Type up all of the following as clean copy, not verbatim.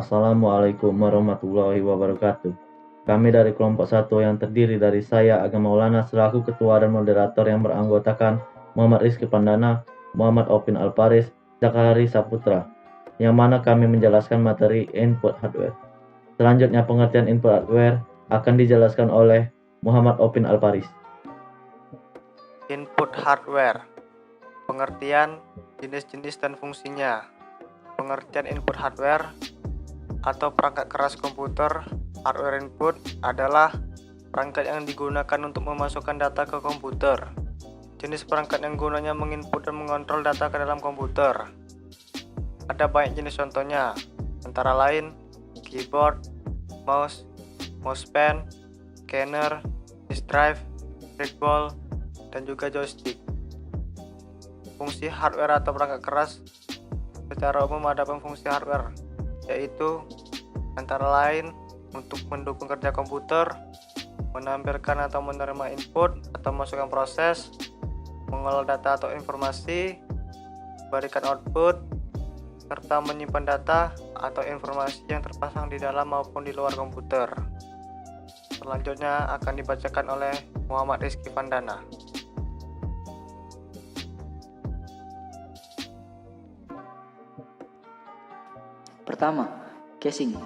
Assalamualaikum warahmatullahi wabarakatuh. Kami dari kelompok 1 yang terdiri dari saya, Agam Maulana, selaku ketua dan moderator yang beranggotakan Muhammad Rizky Pandana, Muhammad Opin Alparis, Zakari Saputra, yang mana kami menjelaskan materi input hardware. Selanjutnya pengertian input hardware akan dijelaskan oleh Muhammad Opin Alparis. Input hardware, pengertian, jenis-jenis dan fungsinya. Pengertian input hardware atau perangkat keras komputer. Hardware input adalah perangkat yang digunakan untuk memasukkan data ke komputer. Jenis perangkat yang gunanya menginput dan mengontrol data ke dalam komputer. Ada banyak jenis contohnya, antara lain keyboard, mouse, mousepad, scanner, disk drive, trackball, dan juga joystick. Fungsi hardware atau perangkat keras secara umum ada fungsi hardware, yaitu antara lain untuk mendukung kerja komputer, menampilkan atau menerima input atau masukan proses, mengolah data atau informasi, memberikan output, serta menyimpan data atau informasi yang terpasang di dalam maupun di luar komputer. Selanjutnya akan dibacakan oleh Muhammad Rizky Pandana. Pertama, casing.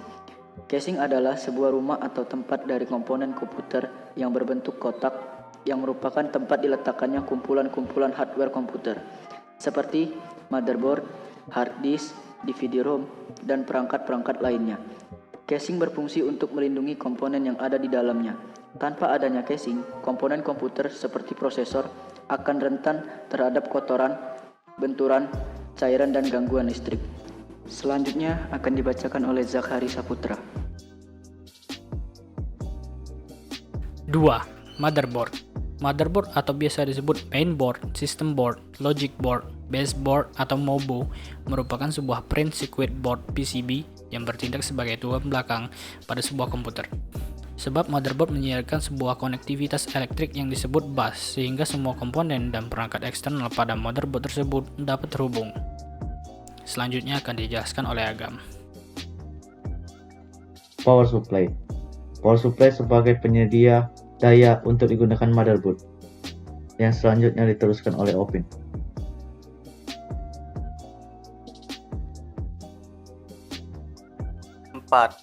Casing adalah sebuah rumah atau tempat dari komponen komputer yang berbentuk kotak yang merupakan tempat diletakkannya kumpulan-kumpulan hardware komputer seperti motherboard, hard disk, DVD-ROM, dan perangkat-perangkat lainnya. Casing berfungsi untuk melindungi komponen yang ada di dalamnya. Tanpa adanya casing, komponen komputer seperti prosesor akan rentan terhadap kotoran, benturan, cairan, dan gangguan listrik. Selanjutnya akan dibacakan oleh Zakari Saputra. 2. Motherboard. Motherboard atau biasa disebut mainboard, system board, logic board, baseboard atau MOBO merupakan sebuah print circuit board PCB yang bertindak sebagai tulang belakang pada sebuah komputer. Sebab motherboard menyediakan sebuah konektivitas elektrik yang disebut bus, sehingga semua komponen dan perangkat eksternal pada motherboard tersebut dapat terhubung. Selanjutnya akan dijelaskan oleh Agam. Power supply. Power supply sebagai penyedia daya untuk digunakan motherboard. Yang selanjutnya diteruskan oleh Opin. Empat.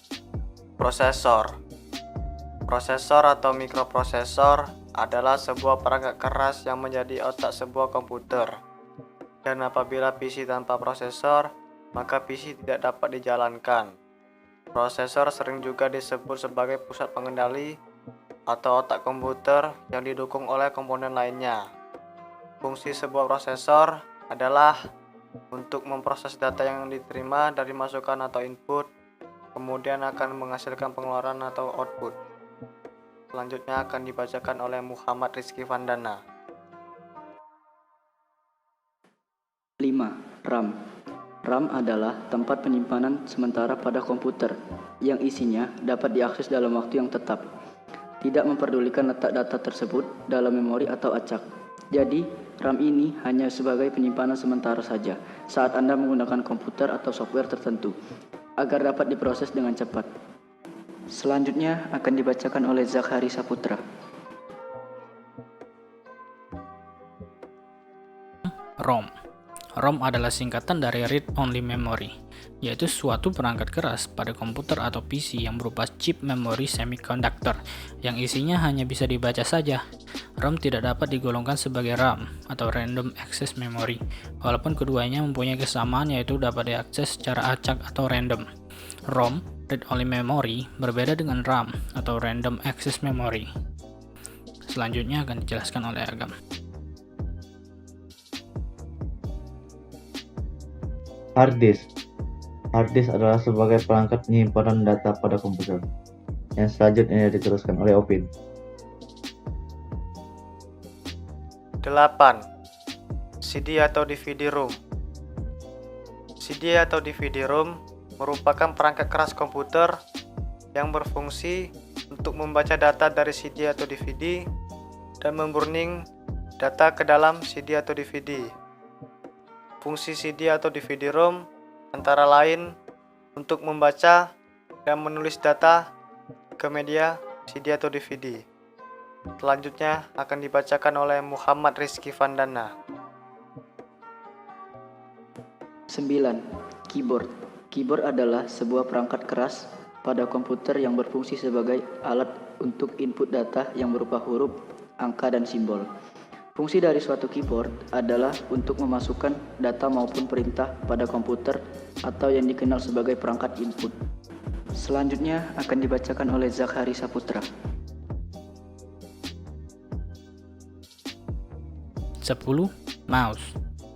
Prosesor. Prosesor atau mikroprosesor adalah sebuah perangkat keras yang menjadi otak sebuah komputer. Dan apabila PC tanpa prosesor, maka PC tidak dapat dijalankan. Prosesor sering juga disebut sebagai pusat pengendali atau otak komputer yang didukung oleh komponen lainnya. Fungsi sebuah prosesor adalah untuk memproses data yang diterima dari masukan atau input, kemudian akan menghasilkan pengeluaran atau output. Selanjutnya akan dibacakan oleh Muhammad Rizky Pandana. 5. RAM. RAM adalah tempat penyimpanan sementara pada komputer yang isinya dapat diakses dalam waktu yang tetap. Tidak memperdulikan letak data tersebut dalam memori atau acak. Jadi, RAM ini hanya sebagai penyimpanan sementara saja saat Anda menggunakan komputer atau software tertentu agar dapat diproses dengan cepat. Selanjutnya akan dibacakan oleh Zakari Saputra. ROM. ROM adalah singkatan dari Read Only Memory, yaitu suatu perangkat keras pada komputer atau PC yang berupa chip memori semiconductor yang isinya hanya bisa dibaca saja. ROM tidak dapat digolongkan sebagai RAM atau Random Access Memory, walaupun keduanya mempunyai kesamaan yaitu dapat diakses secara acak atau random. ROM, Read Only Memory, berbeda dengan RAM atau Random Access Memory. Selanjutnya akan dijelaskan oleh Agam. Hard disk. Hard disk adalah sebagai perangkat penyimpanan data pada komputer. Yang selanjutnya diteruskan oleh Opin. 8. CD atau DVD-ROM. CD atau DVD-ROM merupakan perangkat keras komputer yang berfungsi untuk membaca data dari CD atau DVD dan memburning data ke dalam CD atau DVD. Fungsi CD atau DVD-ROM antara lain untuk membaca dan menulis data ke media CD atau DVD. Selanjutnya akan dibacakan oleh Muhammad Rizky Vandana. 9. Keyboard. Keyboard adalah sebuah perangkat keras pada komputer yang berfungsi sebagai alat untuk input data yang berupa huruf, angka, dan simbol. Fungsi dari suatu keyboard adalah untuk memasukkan data maupun perintah pada komputer atau yang dikenal sebagai perangkat input. Selanjutnya akan dibacakan oleh Zakhari Saputra. 10. Mouse.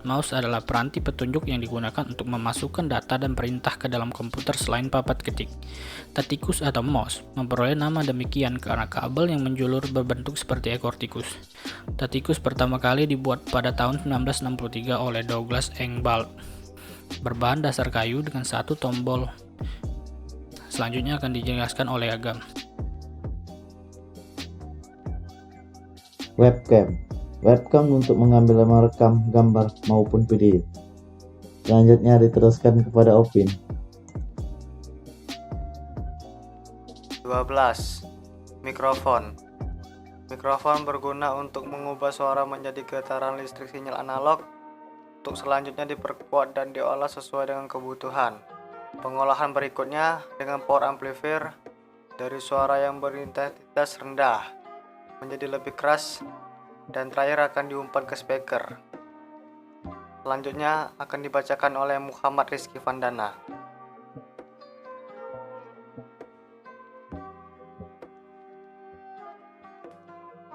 Mouse adalah peranti petunjuk yang digunakan untuk memasukkan data dan perintah ke dalam komputer selain papat ketik. Tatikus atau mouse memperoleh nama demikian karena kabel yang menjulur berbentuk seperti ekor tikus. Tatikus pertama kali dibuat pada tahun 1963 oleh Douglas Engvall. Berbahan dasar kayu dengan satu tombol. Selanjutnya akan dijelaskan oleh Agam. Webcam. Webcam untuk mengambil merekam gambar maupun video. Selanjutnya diteruskan kepada Opin. 12. Mikrofon. Mikrofon berguna untuk mengubah suara menjadi getaran listrik sinyal analog untuk selanjutnya diperkuat dan diolah sesuai dengan kebutuhan. Pengolahan berikutnya dengan power amplifier dari suara yang berintensitas rendah menjadi lebih keras dan terakhir akan diumpan ke speaker. Selanjutnya akan dibacakan oleh Muhammad Rizky Vandana.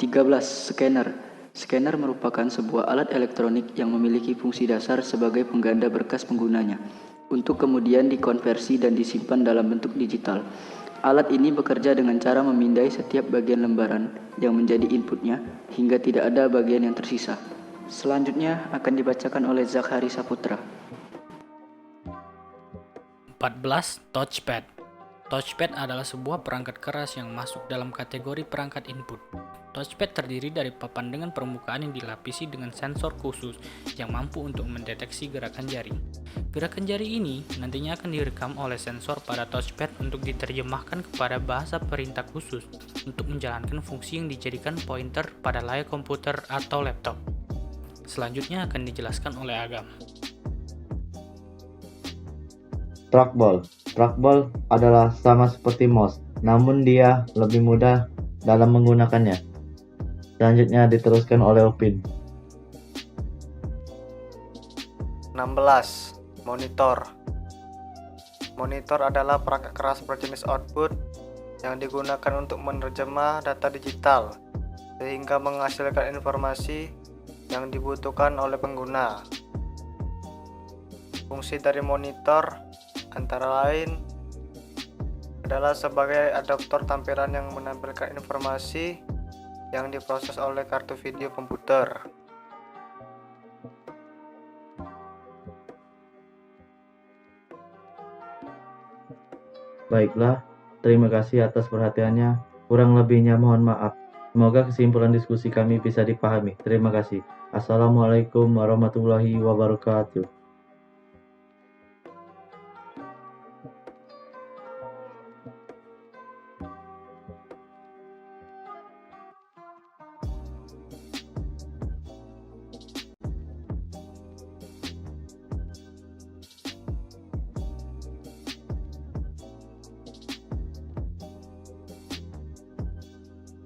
13. Scanner. Scanner merupakan sebuah alat elektronik yang memiliki fungsi dasar sebagai pengganda berkas penggunanya, untuk kemudian dikonversi dan disimpan dalam bentuk digital. Alat ini bekerja dengan cara memindai setiap bagian lembaran yang menjadi inputnya hingga tidak ada bagian yang tersisa. Selanjutnya akan dibacakan oleh Zakhari Saputra. 14. Touchpad. Touchpad adalah sebuah perangkat keras yang masuk dalam kategori perangkat input. Touchpad terdiri dari papan dengan permukaan yang dilapisi dengan sensor khusus yang mampu untuk mendeteksi gerakan jari. Gerakan jari ini nantinya akan direkam oleh sensor pada touchpad untuk diterjemahkan kepada bahasa perintah khusus untuk menjalankan fungsi yang dijadikan pointer pada layar komputer atau laptop. Selanjutnya akan dijelaskan oleh Agam. Trackball. Trackball adalah sama seperti mouse, namun dia lebih mudah dalam menggunakannya. Selanjutnya diteruskan oleh Opin. 16. Monitor. Monitor adalah perangkat keras berjenis output yang digunakan untuk menerjemah data digital sehingga menghasilkan informasi yang dibutuhkan oleh pengguna. Fungsi dari monitor antara lain adalah sebagai adaptor tampilan yang menampilkan informasi yang diproses oleh kartu video komputer. Baiklah, terima kasih atas perhatiannya. Kurang lebihnya mohon maaf. Semoga kesimpulan diskusi kami bisa dipahami. Terima kasih. Assalamualaikum warahmatullahi wabarakatuh.